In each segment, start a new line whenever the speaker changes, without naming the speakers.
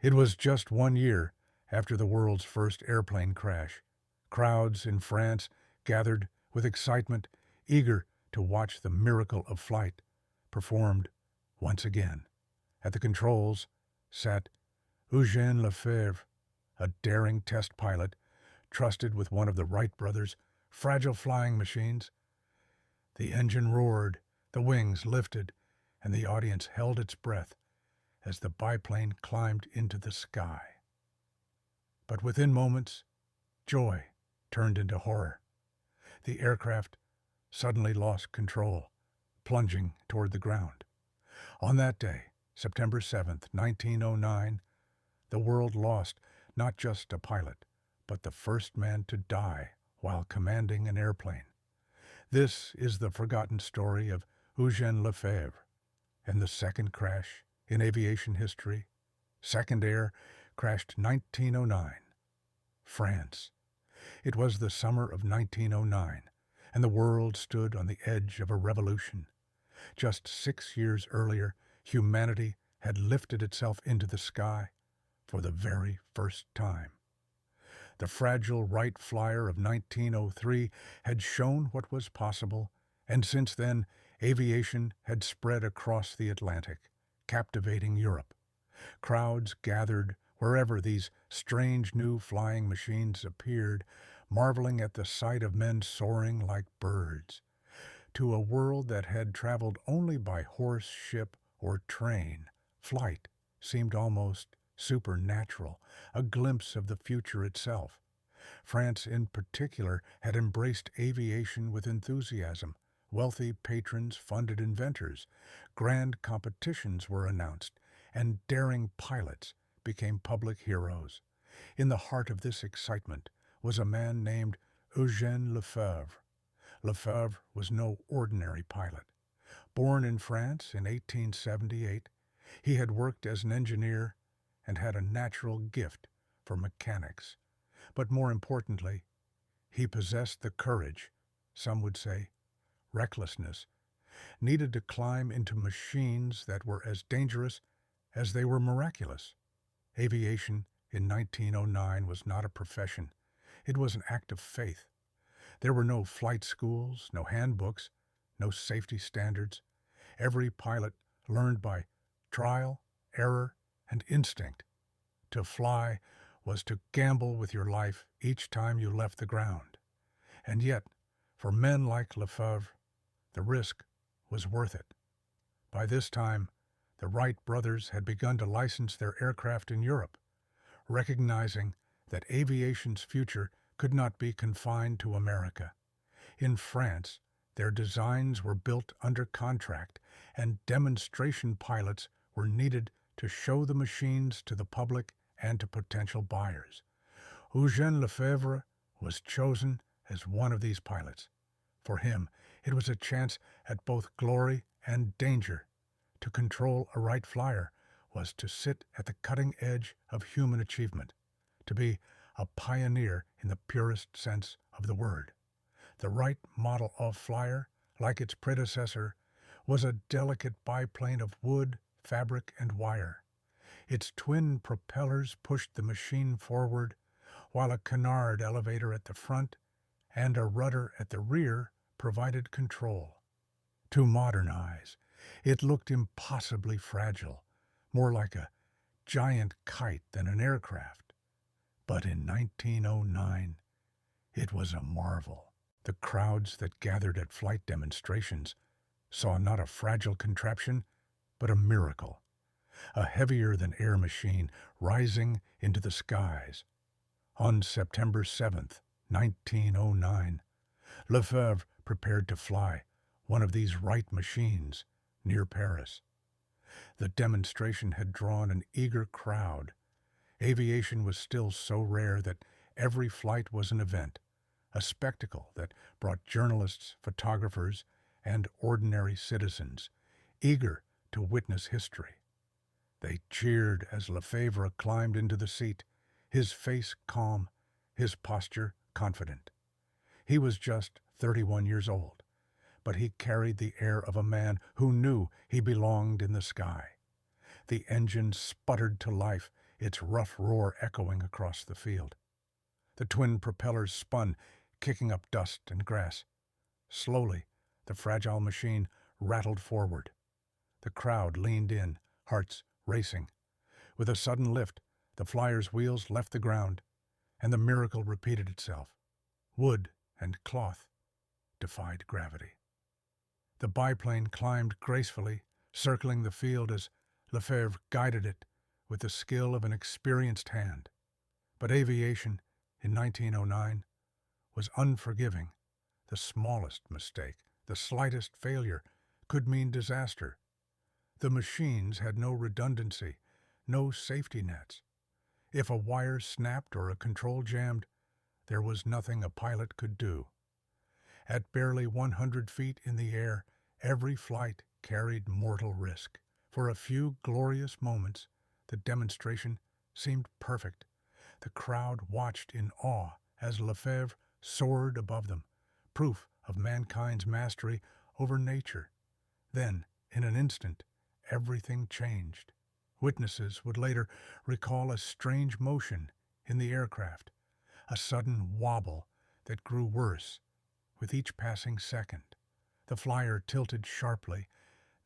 It was just 1 year after the world's first airplane crash. Crowds in France gathered with excitement, eager to watch the miracle of flight performed once again. At the controls sat Eugène Lefebvre, a daring test pilot trusted with one of the Wright brothers' fragile flying machines. The engine roared, the wings lifted, and the audience held its breath as the biplane climbed into the sky. But within moments, joy turned into horror. The aircraft suddenly lost control, plunging toward the ground. On that day, September 7th, 1909, the world lost not just a pilot, but the first man to die while commanding an airplane. This is the forgotten story of Eugène Lefebvre and the second crash in aviation history. Second Air crashed 1909. France. It was the summer of 1909, and the world stood on the edge of a revolution. Just 6 years earlier, humanity had lifted itself into the sky for the very first time. The fragile Wright Flyer of 1903 had shown what was possible, and since then, aviation had spread across the Atlantic, captivating Europe. Crowds gathered wherever these strange new flying machines appeared, marveling at the sight of men soaring like birds. To a world that had traveled only by horse, ship, or train, flight seemed almost supernatural, a glimpse of the future itself. France in particular had embraced aviation with enthusiasm. Wealthy patrons funded inventors, grand competitions were announced, and daring pilots became public heroes. In the heart of this excitement was a man named Eugène Lefebvre. Lefebvre was no ordinary pilot. Born in France in 1878, he had worked as an engineer and had a natural gift for mechanics. But more importantly, he possessed the courage, some would say recklessness, needed to climb into machines that were as dangerous as they were miraculous. Aviation in 1909 was not a profession. It was an act of faith. There were no flight schools, no handbooks, no safety standards. Every pilot learned by trial, error, and instinct. To fly was to gamble with your life each time you left the ground. And yet, for men like Lefebvre, the risk was worth it. By this time, the Wright brothers had begun to license their aircraft in Europe, recognizing that aviation's future could not be confined to America. In France, their designs were built under contract, and demonstration pilots were needed to show the machines to the public and to potential buyers. Eugène Lefebvre was chosen as one of these pilots. For him, it was a chance at both glory and danger. To control a Wright Flyer was to sit at the cutting edge of human achievement, to be a pioneer in the purest sense of the word. The Wright model of Flyer, like its predecessor, was a delicate biplane of wood, fabric, and wire. Its twin propellers pushed the machine forward, while a canard elevator at the front and a rudder at the rear provided control. To modernize, it looked impossibly fragile, more like a giant kite than an aircraft. But in 1909, it was a marvel. The crowds that gathered at flight demonstrations saw not a fragile contraption, but a miracle. A heavier-than-air machine rising into the skies. On September 7th, 1909, Lefebvre prepared to fly one of these Wright machines near Paris. The demonstration had drawn an eager crowd. Aviation was still so rare that every flight was an event, a spectacle that brought journalists, photographers, and ordinary citizens, eager to witness history. They cheered as Lefebvre climbed into the seat, his face calm, his posture confident. He was just 31 years old, but he carried the air of a man who knew he belonged in the sky. The engine sputtered to life, its rough roar echoing across the field. The twin propellers spun, kicking up dust and grass. Slowly, the fragile machine rattled forward. The crowd leaned in, hearts racing. With a sudden lift, the flyer's wheels left the ground, and the miracle repeated itself. Wood and cloth defied gravity. The biplane climbed gracefully, circling the field as Lefebvre guided it with the skill of an experienced hand. But aviation, in 1909, was unforgiving. The smallest mistake, the slightest failure, could mean disaster. The machines had no redundancy, no safety nets. If a wire snapped or a control jammed, there was nothing a pilot could do. At barely 100 feet in the air, every flight carried mortal risk. For a few glorious moments, the demonstration seemed perfect. The crowd watched in awe as Lefebvre soared above them, proof of mankind's mastery over nature. Then, in an instant, everything changed. Witnesses would later recall a strange motion in the aircraft, a sudden wobble that grew worse with each passing second. The flyer tilted sharply,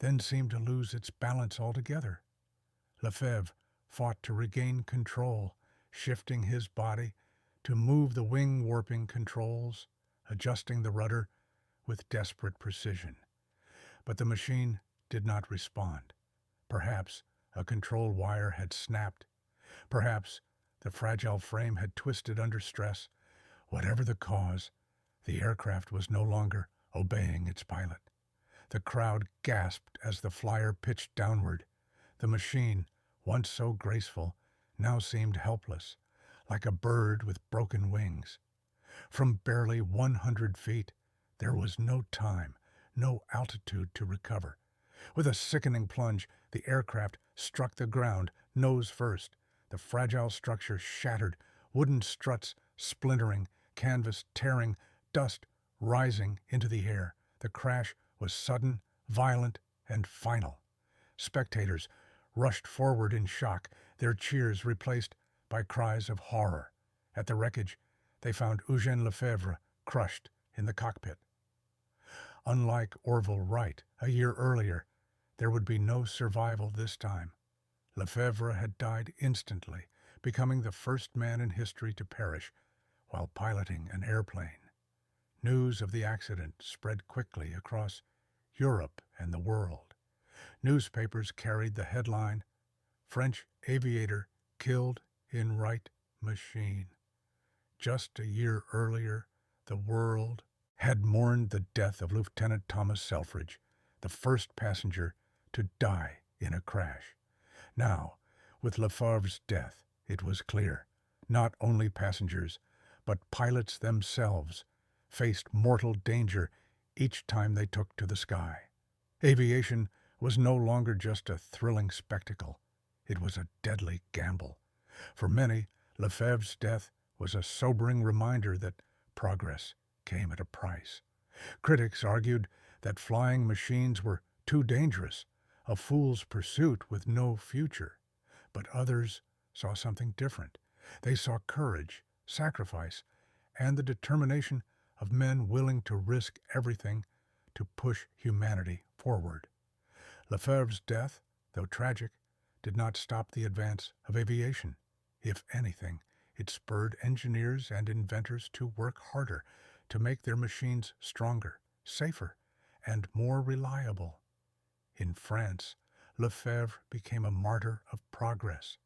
then seemed to lose its balance altogether. Lefebvre fought to regain control, shifting his body to move the wing-warping controls, adjusting the rudder with desperate precision. But the machine did not respond. Perhaps a control wire had snapped. Perhaps the fragile frame had twisted under stress. Whatever the cause, the aircraft was no longer obeying its pilot. The crowd gasped as the flyer pitched downward. The machine, once so graceful, now seemed helpless, like a bird with broken wings. From barely 100 feet, there was no time, no altitude to recover. With a sickening plunge, the aircraft struck the ground, nose first. The fragile structure shattered, wooden struts splintering, canvas tearing, dust rising into the air. The crash was sudden, violent, and final. Spectators rushed forward in shock, their cheers replaced by cries of horror. At the wreckage, they found Eugène Lefebvre crushed in the cockpit. Unlike Orville Wright a year earlier, there would be no survival this time. Lefebvre had died instantly, becoming the first man in history to perish while piloting an airplane. News of the accident spread quickly across Europe and the world. Newspapers carried the headline, "French aviator killed in Wright machine." Just a year earlier, the world had mourned the death of Lieutenant Thomas Selfridge, the first passenger to die in a crash. Now, with Lefebvre's death, it was clear, not only passengers, but pilots themselves faced mortal danger each time they took to the sky. Aviation was no longer just a thrilling spectacle. It was a deadly gamble. For many, Lefebvre's death was a sobering reminder that progress came at a price. Critics argued that flying machines were too dangerous, a fool's pursuit with no future. But others saw something different. They saw courage, sacrifice, and the determination of men willing to risk everything to push humanity forward. Lefebvre's death, though tragic, did not stop the advance of aviation. If anything, it spurred engineers and inventors to work harder, to make their machines stronger, safer, and more reliable. In France, Lefebvre became a martyr of progress.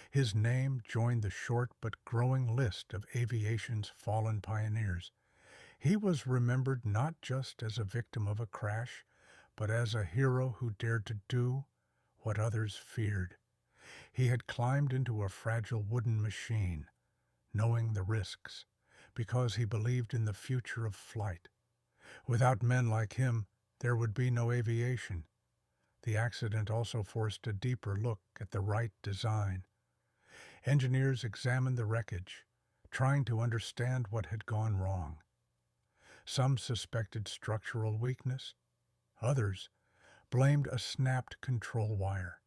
His name joined the short but growing list of aviation's fallen pioneers. He was remembered not just as a victim of a crash, but as a hero who dared to do what others feared. He had climbed into a fragile wooden machine, knowing the risks, because he believed in the future of flight. Without men like him, there would be no aviation. The accident also forced a deeper look at the right design. Engineers examined the wreckage, trying to understand what had gone wrong. Some suspected structural weakness. Others blamed a snapped control wire.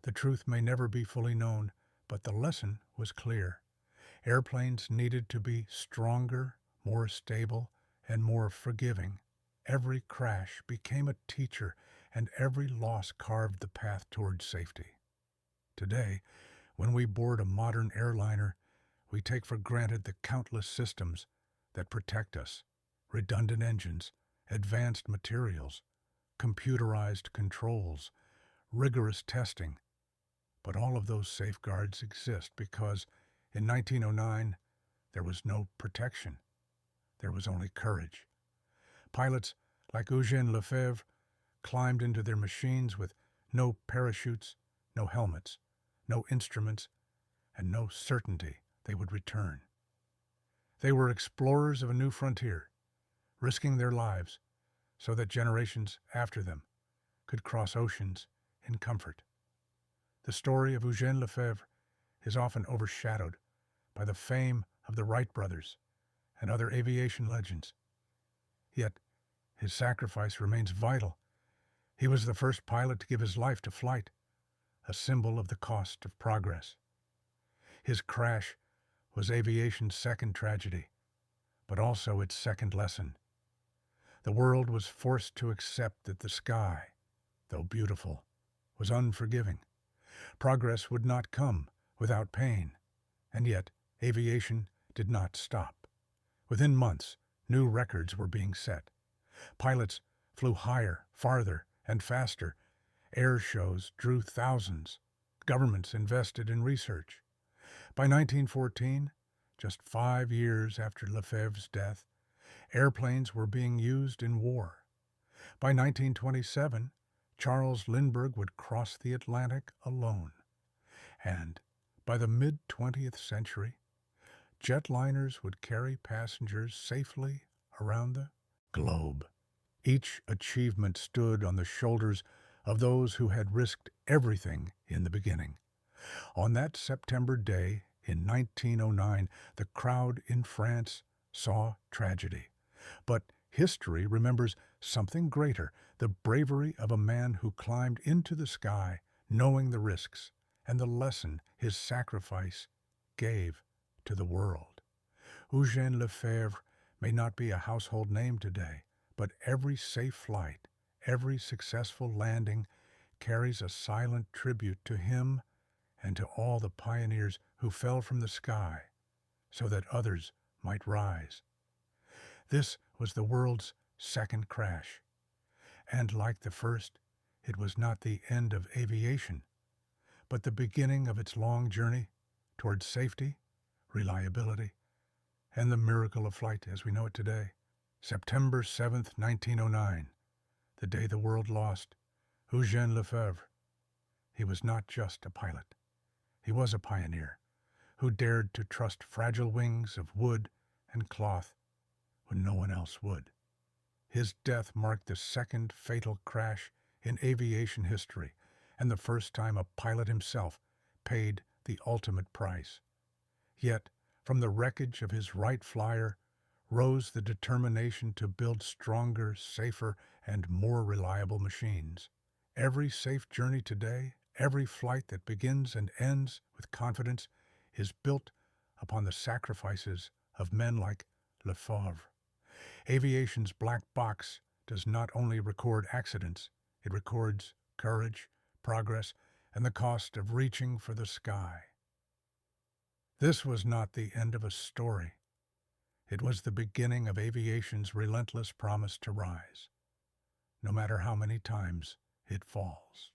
The truth may never be fully known, But the lesson was clear. Airplanes needed to be stronger, more stable, and more forgiving. Every crash became a teacher, and every loss carved the path toward safety. Today, when we board a modern airliner, we take for granted the countless systems that protect us: redundant engines, advanced materials, computerized controls, rigorous testing. But all of those safeguards exist because in 1909 there was no protection. There was only courage. Pilots like Eugène Lefebvre climbed into their machines with no parachutes, no helmets, no instruments, and no certainty they would return. They were explorers of a new frontier, risking their lives so that generations after them could cross oceans in comfort. The story of Eugène Lefebvre is often overshadowed by the fame of the Wright brothers and other aviation legends. Yet his sacrifice remains vital. He was the first pilot to give his life to flight, a symbol of the cost of progress. His crash was aviation's second tragedy, but also its second lesson. The world was forced to accept that the sky, though beautiful, was unforgiving. Progress would not come without pain, and yet aviation did not stop. Within months, new records were being set. Pilots flew higher, farther, and faster. Air shows drew thousands. Governments invested in research. By 1914, just 5 years after Lefebvre's death, airplanes were being used in war. By 1927, Charles Lindbergh would cross the Atlantic alone. And by the mid-20th century, jetliners would carry passengers safely around the globe. Each achievement stood on the shoulders of those who had risked everything in the beginning. On that September day in 1909, the crowd in France saw tragedy. But history remembers something greater: the bravery of a man who climbed into the sky, knowing the risks and the lesson his sacrifice gave to the world. Eugène Lefebvre may not be a household name today, but every safe flight, every successful landing carries a silent tribute to him and to all the pioneers who fell from the sky so that others might rise. This was the world's second crash, and like the first, it was not the end of aviation, but the beginning of its long journey towards safety, reliability, and the miracle of flight as we know it today. September 7th, 1909, the day the world lost Eugène Lefebvre. He was not just a pilot. He was a pioneer who dared to trust fragile wings of wood and cloth when no one else would. His death marked the second fatal crash in aviation history and the first time a pilot himself paid the ultimate price. Yet, from the wreckage of his Wright Flyer rose the determination to build stronger, safer, and more reliable machines. Every safe journey today, every flight that begins and ends with confidence, is built upon the sacrifices of men like Lefebvre. Aviation's black box does not only record accidents, it records courage, progress, and the cost of reaching for the sky. This was not the end of a story. It was the beginning of aviation's relentless promise to rise, no matter how many times it falls.